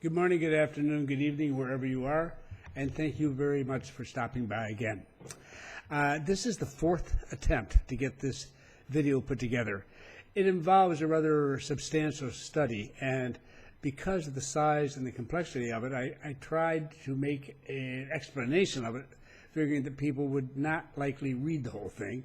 Good morning, good afternoon, good evening, wherever you are, and thank you very much for stopping by again. This is the fourth attempt to get this video put together. It involves a rather substantial study, and because of the size and the complexity of it, I tried to make an explanation of it, figuring that people would not likely read the whole thing,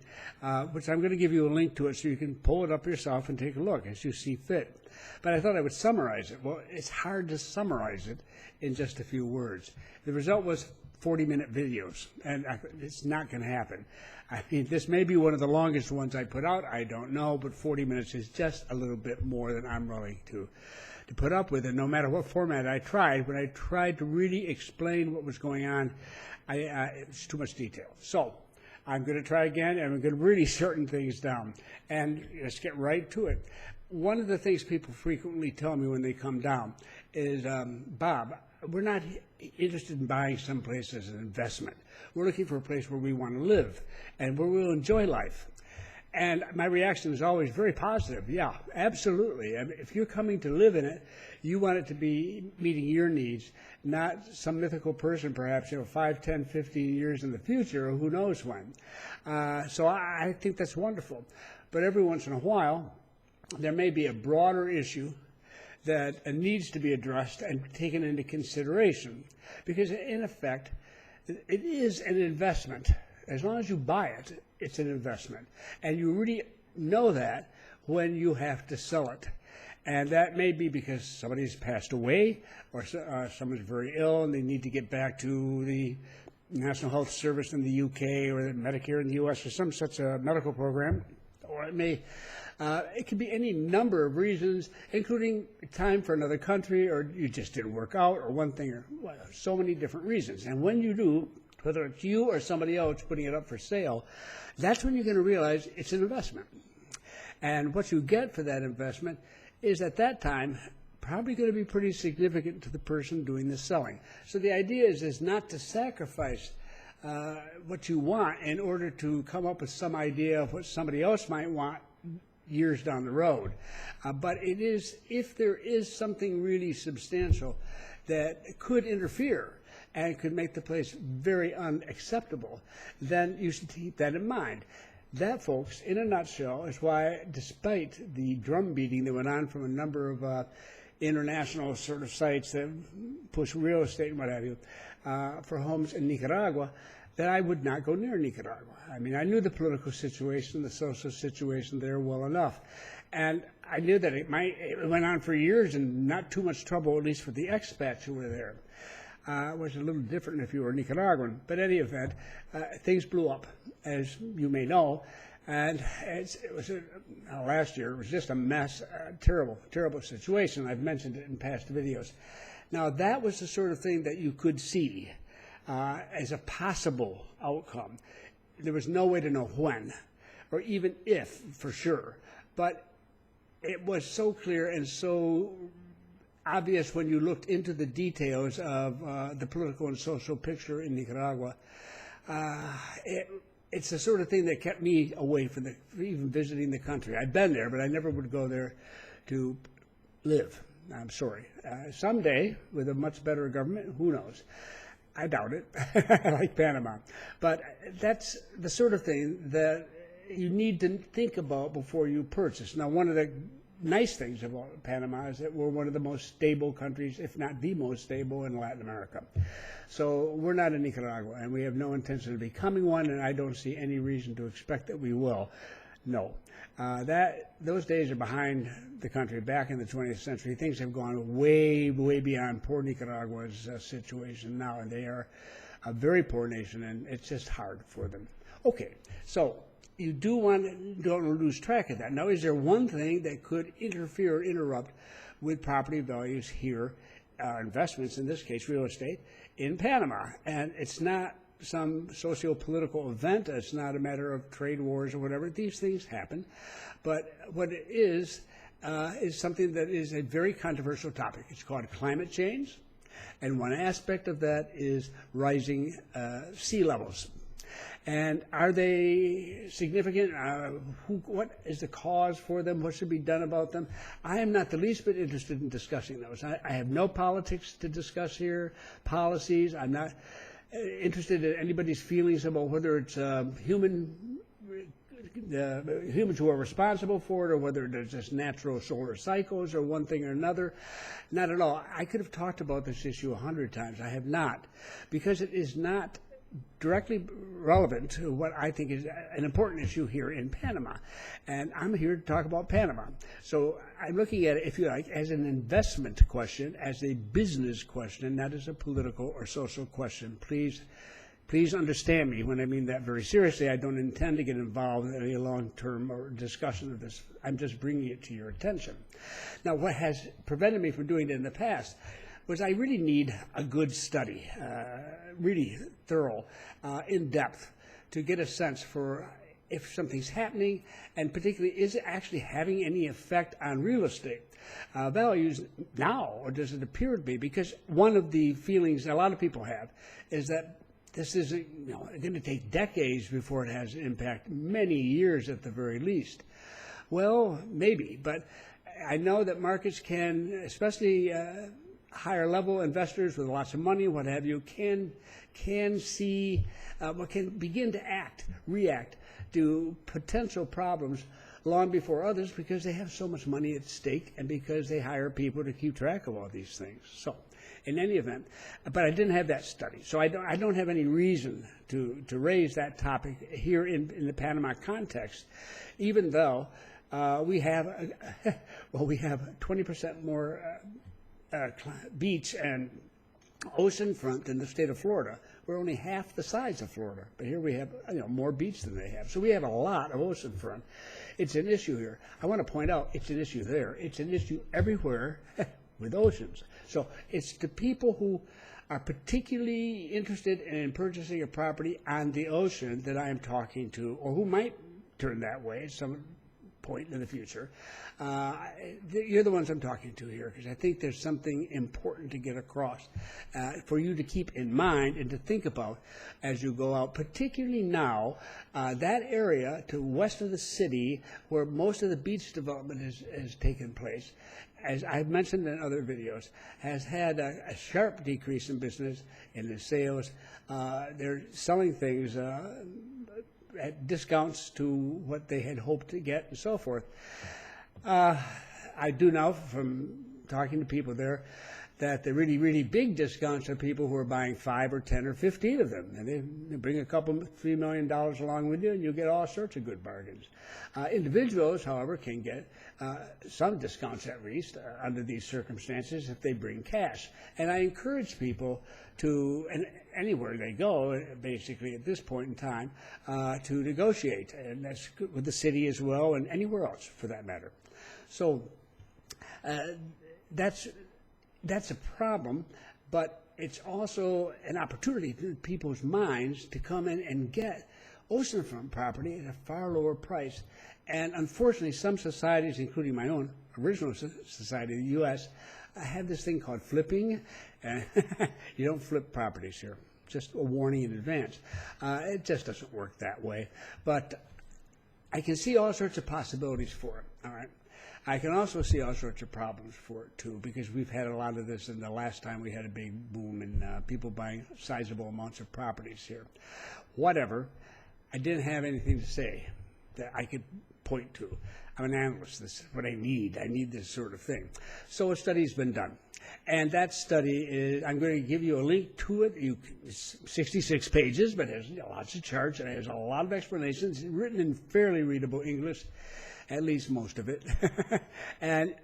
which I'm going to give you a link to it so you can pull it up yourself and take a look as you see fit. But I thought I would summarize it. Well, it's hard to summarize it in just a few words. The result was 40-minute videos, and it's not going to happen. I mean, this may be one of the longest ones I put out. I don't know, but 40 minutes is just a little bit more than I'm willing to put up with. And no matter what format I tried, when I tried to really explain what was going on, it's too much detail. So I'm going to try again, and I'm going to really shorten things down. And let's get right to it. One of the things people frequently tell me when they come down is, Bob, we're not interested in buying some place as an investment. We're looking for a place where we want to live and where we'll enjoy life. And my reaction is always very positive. Yeah, absolutely. I mean, if you're coming to live in it, you want it to be meeting your needs, not some mythical person perhaps, 5, 10, 15 years in the future, or who knows when. So I think that's wonderful. But every once in a while, there may be a broader issue that needs to be addressed and taken into consideration, because in effect, it is an investment. As long as you buy it, it's an investment. And you really know that when you have to sell it. And that may be because somebody's passed away, or someone's very ill and they need to get back to the National Health Service in the UK or the Medicare in the US or some such a medical program. Or it could be any number of reasons, including time for another country, or you just didn't work out, or one thing, or so many different reasons. And when you do, whether it's you or somebody else putting it up for sale, that's when you're going to realize it's an investment. And what you get for that investment is at that time probably going to be pretty significant to the person doing the selling. So the idea is not to sacrifice what you want in order to come up with some idea of what somebody else might want years down the road. But it is, if there is something really substantial that could interfere and could make the place very unacceptable, then you should keep that in mind. That, folks, in a nutshell, is why, despite the drum beating that went on from a number of international sort of sites that push real estate and what have you, for homes in Nicaragua, that I would not go near Nicaragua. I mean, I knew the political situation, the social situation there well enough. And I knew that it went on for years and not too much trouble, at least for the expats who were there. It was a little different if you were Nicaraguan. But in any event, things blew up, as you may know. And last year, it was just a mess, terrible, terrible situation. I've mentioned it in past videos. Now, that was the sort of thing that you could see as a possible outcome. There was no way to know when, or even if, for sure. But it was so clear and so obvious when you looked into the details of the political and social picture in Nicaragua. It's the sort of thing that kept me away from even visiting the country. I've been there, but I never would go there to live. I'm sorry. Someday, with a much better government, who knows? I doubt it, like Panama. But that's the sort of thing that you need to think about before you purchase. Now, one of the nice things about Panama is that we're one of the most stable countries, if not the most stable, in Latin America. So we're not in Nicaragua, and we have no intention of becoming one, and I don't see any reason to expect that we will. No. Those days are behind the country. Back in the 20th century, things have gone way, way beyond poor Nicaragua's situation now, and they are a very poor nation, and it's just hard for them. Okay, so you don't want to lose track of that. Now, is there one thing that could interfere or interrupt with property values here, investments, in this case real estate, in Panama? And it's not some socio-political event. It's not a matter of trade wars or whatever. These things happen. But what it is something that is a very controversial topic. It's called climate change. And one aspect of that is rising sea levels. And are they significant? What is the cause for them? What should be done about them? I am not the least bit interested in discussing those. I have no politics to discuss here, policies. I'm not interested in anybody's feelings about whether it's humans who are responsible for it, or whether there's just natural solar cycles or one thing or another. Not at all. I could have talked about this issue 100 times. I have not, because it is not directly relevant to what I think is an important issue here in Panama. And I'm here to talk about Panama. So I'm looking at it, if you like, as an investment question, as a business question, not as a political or social question. Please understand me when I mean that very seriously. I don't intend to get involved in any long-term or discussion of this. I'm just bringing it to your attention. Now, what has prevented me from doing it in the past was I really need a good study, really thorough, in depth, to get a sense for if something's happening, and particularly, is it actually having any effect on real estate values now, or does it appear to be? Because one of the feelings a lot of people have is that this is going to take decades before it has an impact, many years at the very least. Well, maybe, but I know that markets can, especially higher level investors with lots of money, what have you, can see, can begin to react to potential problems long before others, because they have so much money at stake and because they hire people to keep track of all these things. So, in any event, but I didn't have that study, so I don't have any reason to raise that topic here in the Panama context, even though we have 20% more beach and ocean front than the state of Florida. We're only half the size of Florida, but here we have more beach than they have. So we have a lot of ocean front. It's an issue here. I want to point out it's an issue there. It's an issue everywhere with oceans. So it's the people who are particularly interested in purchasing a property on the ocean that I am talking to, or who might turn that way at some point in the future. You're the ones I'm talking to here, because I think there's something important to get across for you to keep in mind and to think about as you go out, particularly now, that area to west of the city where most of the beach development has taken place, as I've mentioned in other videos, has had a sharp decrease in business, in the sales. They're selling things at discounts to what they had hoped to get and so forth. I do know from talking to people there that the really, really big discounts are people who are buying 5 or 10 or 15 of them. And they bring a couple, $3 million along with you, and you'll get all sorts of good bargains. Individuals, however, can get some discounts at least under these circumstances if they bring cash. And I encourage people to, and anywhere they go, basically at this point in time, to negotiate. And that's good with the city as well, and anywhere else for that matter. So that's a problem, but it's also an opportunity to people's minds to come in and get oceanfront property at a far lower price. And unfortunately, some societies, including my own original society, the U.S., have this thing called flipping. You don't flip properties here. Just a warning in advance. It just doesn't work that way. But I can see all sorts of possibilities for it, all right? I can also see all sorts of problems for it, too, because we've had a lot of this in the last time we had a big boom in people buying sizable amounts of properties here. Whatever, I didn't have anything to say that I could point to. I'm an analyst. This is what I need. I need this sort of thing. So a study's been done. And that study is, I'm going to give you a link to it. It's 66 pages, but it has lots of charts, and it has a lot of explanations, written in fairly readable English, at least most of it. And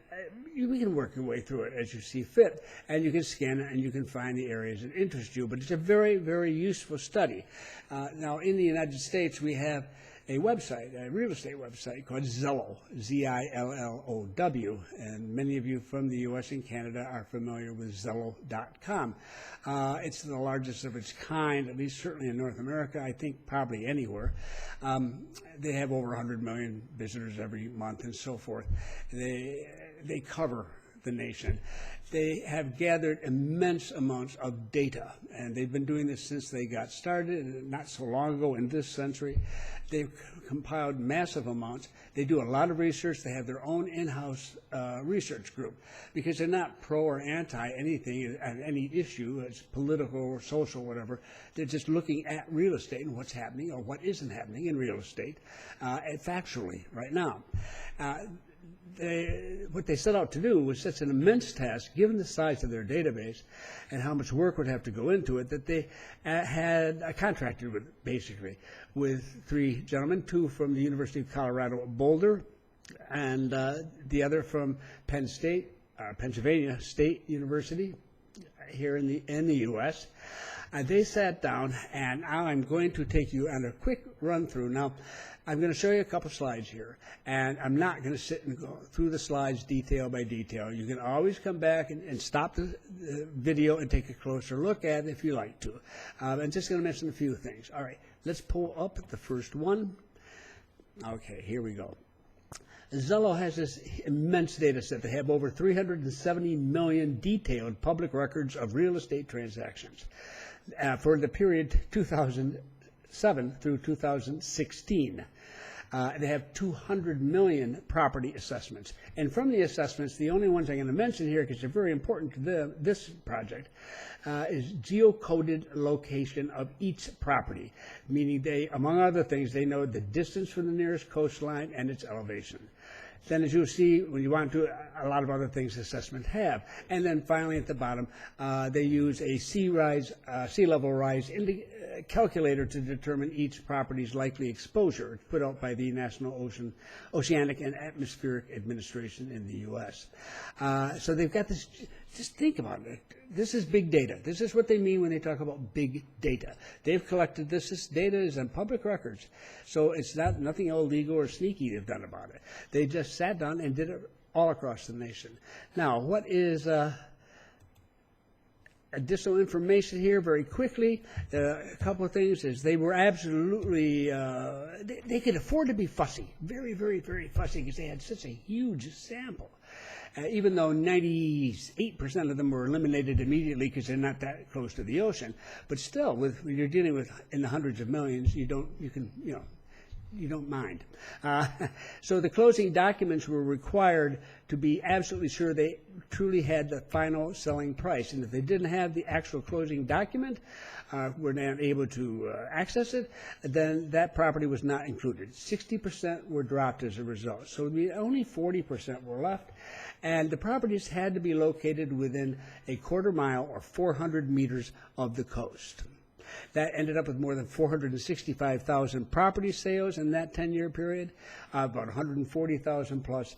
we can work your way through it as you see fit, and you can scan it and you can find the areas that interest you. But it's a very, very useful study. Now, in the United States, we have a website, a real estate website called Zelo, Z-I-L-L-O-W, and many of you from the U.S. and Canada are familiar with Zelo.com. It's the largest of its kind, at least certainly in North America, I think probably anywhere. They have over 100 million visitors every month and so forth. They cover the nation. They have gathered immense amounts of data, and they've been doing this since they got started, not so long ago in this century. They've compiled massive amounts. They do a lot of research. They have their own in-house research group because they're not pro or anti anything, any issue, it's political or social, whatever. They're just looking at real estate and what's happening or what isn't happening in real estate factually right now. What they set out to do was such an immense task, given the size of their database and how much work would have to go into it, that they had contracted with, basically, with three gentlemen, two from the University of Colorado at Boulder, and the other from Penn State, Pennsylvania State University, here in the U.S. They sat down, and I'm going to take you on a quick run through. Now, I'm going to show you a couple slides here, and I'm not going to sit and go through the slides detail by detail. You can always come back and stop the video and take a closer look at it if you like to. I'm just going to mention a few things. All right, let's pull up the first one. Okay, here we go. Zelo has this immense data set. They have over 370 million detailed public records of real estate transactions for the period 2007 through 2016. They have 200 million property assessments. And from the assessments, the only ones I'm going to mention here, because they're very important to this project, is geocoded location of each property, meaning they, among other things, they know the distance from the nearest coastline and its elevation. Then, as you'll see, when you want to, a lot of other things assessment have. And then finally at the bottom, they use a sea level rise calculator to determine each property's likely exposure. It's put out by the National Oceanic and Atmospheric Administration in the U.S. So they've got this, just think about it. This is big data. This is what they mean when they talk about big data. They've collected this. This data is on public records. So it's nothing illegal or sneaky they've done about it. They just sat down and did it all across the nation. Now, what is additional information here very quickly? A couple of things is they were absolutely, they could afford to be fussy, very, very, very fussy because they had such a huge sample. Even though 98% of them were eliminated immediately because they're not that close to the ocean, but still, when you're dealing with in the hundreds of millions, you don't mind. So the closing documents were required to be absolutely sure they truly had the final selling price. And if they didn't have the actual closing document, were not able to access it, then that property was not included. 60% were dropped as a result. So only 40% were left. And the properties had to be located within a quarter mile or 400 meters of the coast. That ended up with more than 465,000 property sales in that 10-year period. About 140,000 plus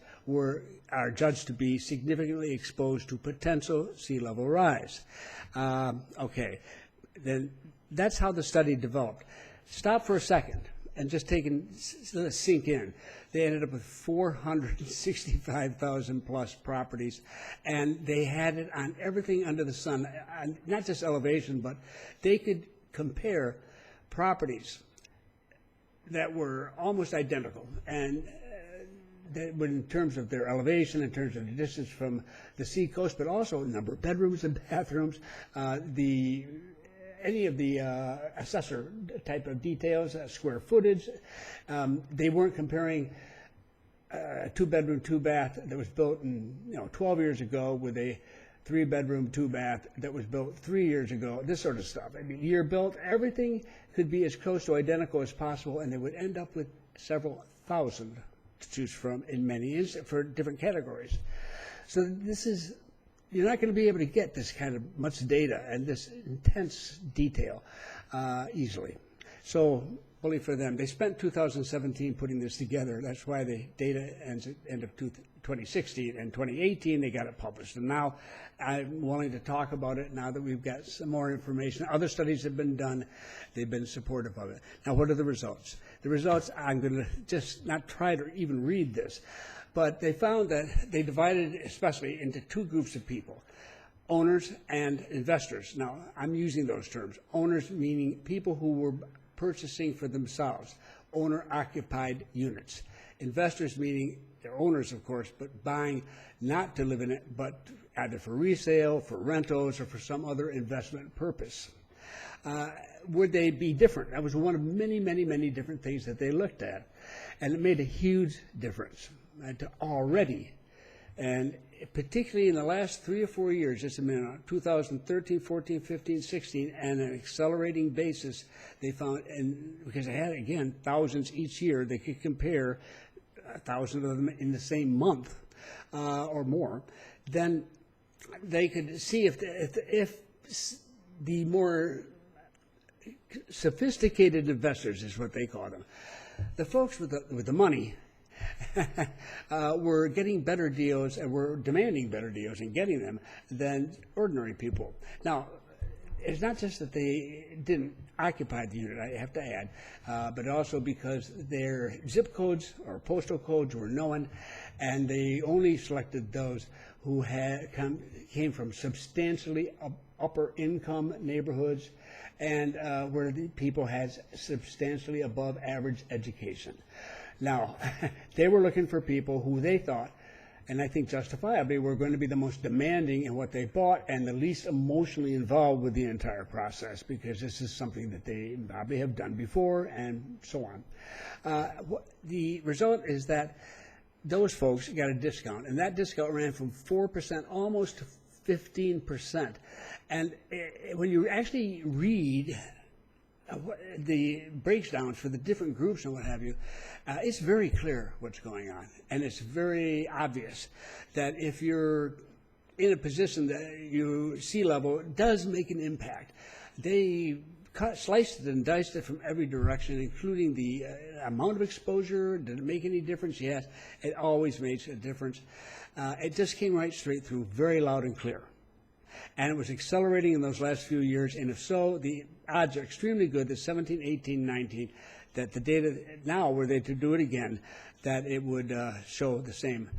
are judged to be significantly exposed to potential sea level rise. Okay, then that's how the study developed. Stop for a second and just let it sink in. They ended up with 465,000 plus properties, and they had it on everything under the sun, not just elevation, but they could compare properties that were almost identical, and in terms of their elevation, in terms of the distance from the sea coast, but also number of bedrooms and bathrooms, any of the assessor type of details, square footage. They weren't comparing a 2-bedroom, 2-bath that was built in 12 years ago with a 3-bedroom, 2-bath that was built 3 years ago, this sort of stuff. I mean, year built, everything could be as close to identical as possible, and they would end up with several thousand to choose from in many for different categories. So this is, you're not going to be able to get this kind of much data and this intense detail easily. So, bully for them. They spent 2017 putting this together. That's why the data ends at end of 2016. And 2018, they got it published. And now I'm willing to talk about it now that we've got some more information. Other studies have been done. They've been supportive of it. Now, what are the results? The results, I'm going to just not try to even read this. But they found that they divided especially into two groups of people, owners and investors. Now, I'm using those terms. Owners meaning people who were purchasing for themselves, owner-occupied units. Investors meaning their owners, of course, but buying not to live in it, but either for resale, for rentals, or for some other investment purpose. Would they be different? That was one of many, many, many different things that they looked at. And it made a huge difference already. And particularly in the last 3 or 4 years, just a minute, 2013, 14, 15, 16, and an accelerating basis, they found, and because they had, again, thousands each year, they could compare 1,000 of them in the same month or more, then they could see if the more sophisticated investors, is what they call them, the folks with the money, were getting better deals and were demanding better deals and getting them than ordinary people. Now, it's not just that they didn't occupy the unit, I have to add, but also because their zip codes or postal codes were known, and they only selected those who came from substantially upper income neighborhoods and where the people had substantially above average education. Now, they were looking for people who they thought, and I think justifiably, were going to be the most demanding in what they bought and the least emotionally involved with the entire process, because this is something that they probably have done before and so on. The result is that those folks got a discount, and that discount ran from 4% almost to 15%. And when you actually read the breakdowns for the different groups and what have you, it's very clear what's going on. And it's very obvious that if you're in a position that your sea level does make an impact, they sliced it and diced it from every direction, including the amount of exposure. Did it make any difference? Yes, it always makes a difference. It just came right straight through, very loud and clear. And it was accelerating in those last few years, and if so, the odds are extremely good that 17, 18, 19, that the data now, were they to do it again, that it would show the same,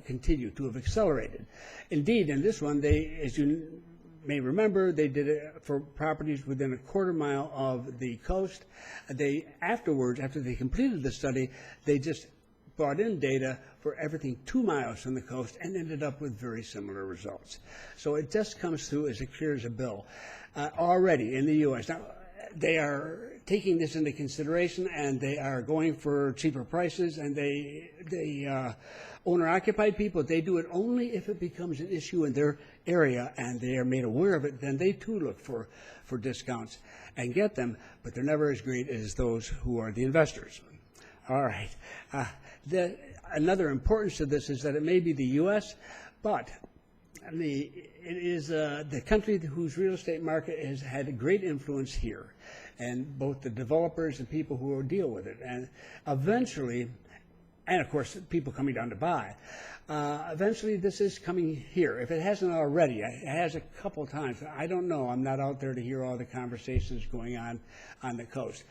continue to have accelerated. Indeed, in this one, they, as you may remember, they did it for properties within a quarter mile of the coast. They afterwards, after they completed the study, they just brought in data for everything 2 miles from the coast and ended up with very similar results. So it just comes through as clear as a bill already in the U.S. Now, they are taking this into consideration, and they are going for cheaper prices, and they owner-occupied people, they do it only if it becomes an issue in their area and they are made aware of it. Then they too look for discounts and get them, but they're never as great as those who are the investors. All right. Another importance to this is that it may be the U.S., but it is the country whose real estate market has had a great influence here, and both the developers and people who will deal with it. And eventually, and of course, people coming down to buy, eventually this is coming here. If it hasn't already, it has a couple times. I don't know. I'm not out there to hear all the conversations going on the coast.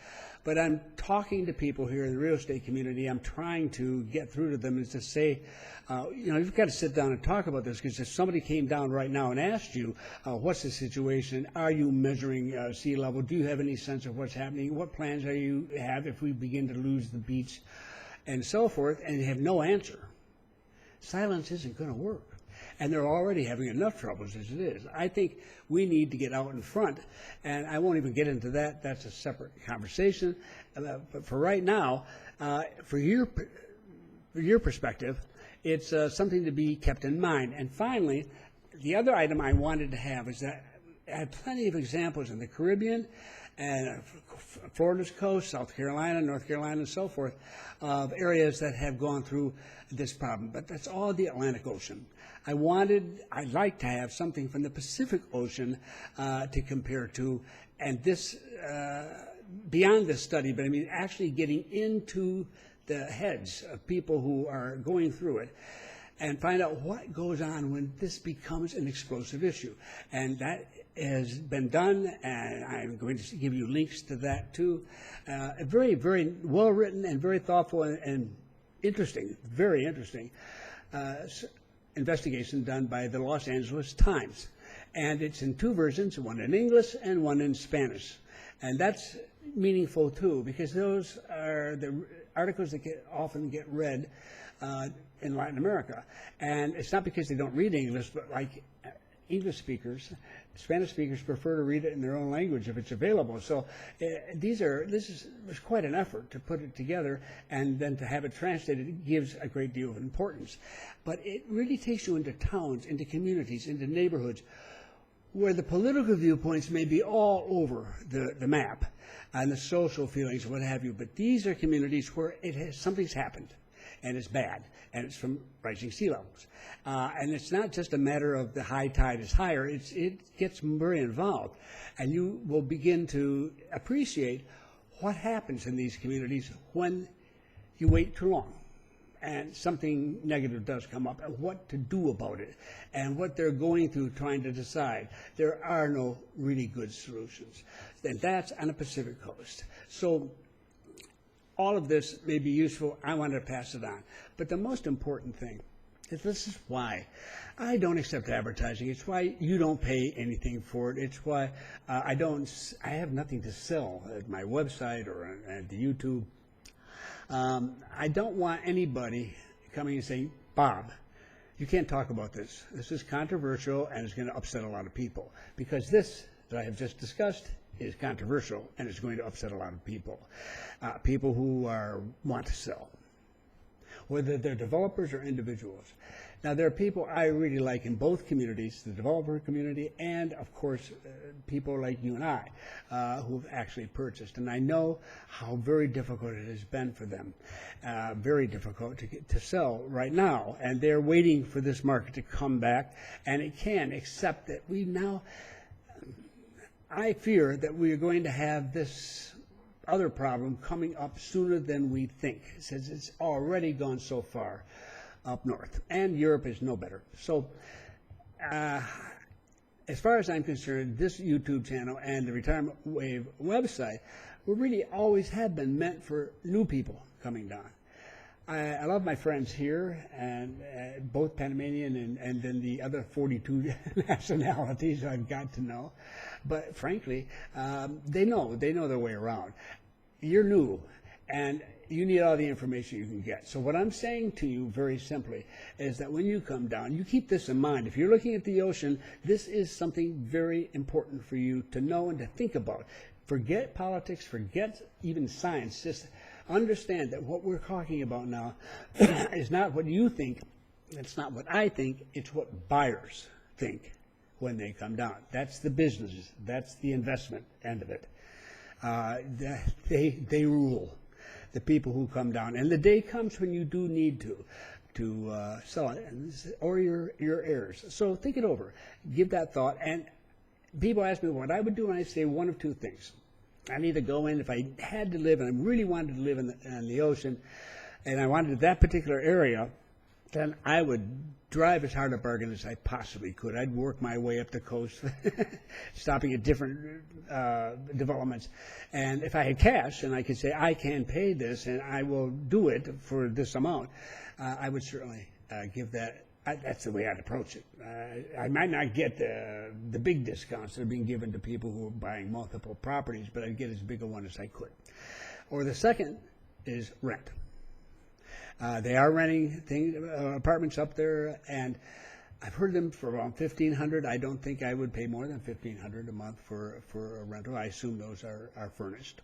But I'm talking to people here in the real estate community. I'm trying to get through to them and to say, you've got to sit down and talk about this, because if somebody came down right now and asked you, what's the situation? Are you measuring sea level? Do you have any sense of what's happening? What plans do you have if we begin to lose the beach? And so forth, and you have no answer. Silence isn't going to work. And they're already having enough troubles as it is. I think we need to get out in front, and I won't even get into that. That's a separate conversation. But for right now, for your perspective, it's something to be kept in mind. And finally, the other item I wanted to have is that I had plenty of examples in the Caribbean and Florida's coast, South Carolina, North Carolina, and so forth, of areas that have gone through this problem. But that's all the Atlantic Ocean. I'd like to have something from the Pacific Ocean to compare to, and this, beyond this study, but I mean actually getting into the heads of people who are going through it and find out what goes on when this becomes an explosive issue. And that has been done, and I'm going to give you links to that too. Very, very well written and very thoughtful and interesting, very interesting investigation done by the Los Angeles Times. And it's in 2 versions, one in English and one in Spanish. And that's meaningful too, because those are the articles that often get read in Latin America. And it's not because they don't read English, but like English speakers, Spanish speakers prefer to read it in their own language if it's available. So this was quite an effort to put it together, and then to have it translated gives a great deal of importance. But it really takes you into towns, into communities, into neighborhoods where the political viewpoints may be all over the map and the social feelings, what have you. But these are communities where something's happened, and it's bad, and it's from rising sea levels. And it's not just a matter of the high tide is higher, it gets very involved. And you will begin to appreciate what happens in these communities when you wait too long and something negative does come up, and what to do about it, and what they're going through trying to decide. There are no really good solutions. And that's on the Pacific coast. So all of this may be useful. I want to pass it on. But the most important thing is, this is why I don't accept advertising. It's why you don't pay anything for it. It's why I have nothing to sell at my website or at the YouTube. I don't want anybody coming and saying, Bob, you can't talk about this. This is controversial, and it's going to upset a lot of people. Because this that I have just discussed is controversial, and it's going to upset a lot of people. People who want to sell, whether they're developers or individuals. Now, there are people I really like in both communities, the developer community and, of course, people like you and I who have actually purchased. And I know how very difficult it has been for them, very difficult to sell right now. And they're waiting for this market to come back, and it can, except that I fear that we are going to have this other problem coming up sooner than we think, since it's already gone so far up north, and Europe is no better. So as far as I'm concerned, this YouTube channel and the Retirement Wave website will really always have been meant for new people coming down. I love my friends here, and both Panamanian and then the other 42 nationalities I've got to know. But frankly, they know their way around. You're new, and you need all the information you can get. So what I'm saying to you very simply is that when you come down, you keep this in mind. If you're looking at the ocean, this is something very important for you to know and to think about. Forget politics, forget even science. Just understand that what we're talking about now is not what you think, it's not what I think, it's what buyers think when they come down. That's the business, that's the investment end of it. They rule, the people who come down. And the day comes when you do need to sell it, or your heirs. So think it over, give that thought. And people ask me what I would do, and I say one of two things. I'd either go in, if I had to live, and I really wanted to live in the ocean, and I wanted that particular area, then I would drive as hard a bargain as I possibly could. I'd work my way up the coast, stopping at different developments. And if I had cash and I could say, I can pay this and I will do it for this amount, I would certainly give that. That's the way I'd approach it. I might not get the big discounts that are being given to people who are buying multiple properties, but I'd get as big a one as I could. Or the second is rent. They are renting apartments up there, and I've heard them for around $1,500. I don't think I would pay more than $1,500 a month for a rental. I assume those are furnished.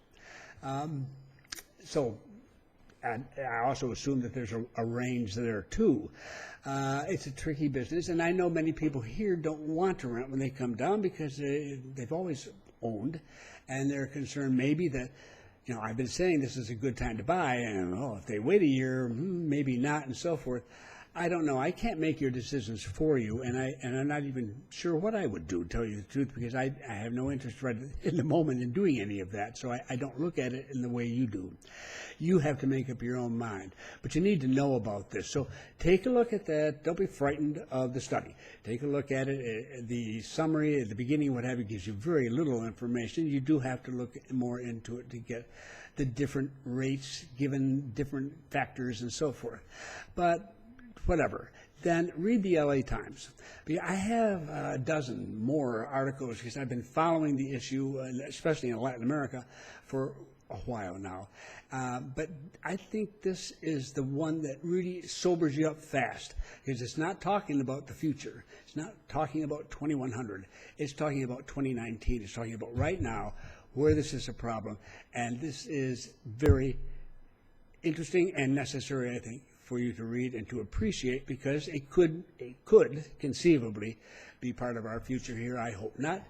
And I also assume that there's a range there too. It's a tricky business, and I know many people here don't want to rent when they come down because they've always owned, and they're concerned maybe that, I've been saying this is a good time to buy, and if they wait a year, maybe not, and so forth. I don't know. I can't make your decisions for you, and I'm not even sure what I would do, to tell you the truth, because I have no interest right in the moment in doing any of that, so I don't look at it in the way you do. You have to make up your own mind, but you need to know about this. So take a look at that. Don't be frightened of the study. Take a look at it. The summary at the beginning, what have you, gives you very little information. You do have to look more into it to get the different rates given different factors and so forth. But whatever. Then read the LA Times. I have a dozen more articles because I've been following the issue, especially in Latin America, for a while now. But I think this is the one that really sobers you up fast, because it's not talking about the future. It's not talking about 2100. It's talking about 2019. It's talking about right now where this is a problem. And this is very interesting and necessary, I think, for you to read and to appreciate, because it could conceivably be part of our future here. I hope not,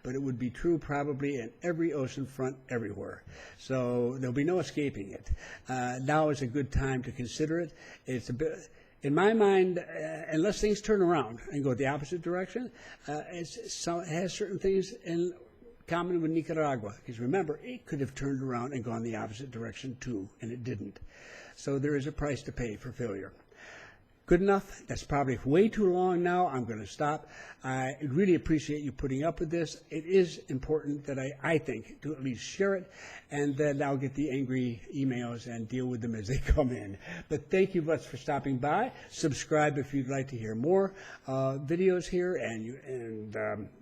but it would be true probably in every ocean front everywhere. So there'll be no escaping it. Now is a good time to consider it. It's a bit, in my mind, unless things turn around and go the opposite direction, it has certain things in common with Nicaragua. Because remember, it could have turned around and gone the opposite direction too, and it didn't. So there is a price to pay for failure. Good enough. That's probably way too long now. I'm going to stop. I really appreciate you putting up with this. It is important that I think, to at least share it, and then I'll get the angry emails and deal with them as they come in. But thank you much for stopping by. Subscribe if you'd like to hear more videos here, and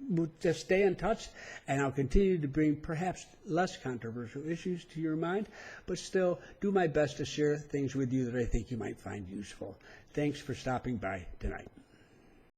we'll just stay in touch, and I'll continue to bring perhaps less controversial issues to your mind, but still do my best to share things with you that I think you might find useful. Thanks for stopping by tonight.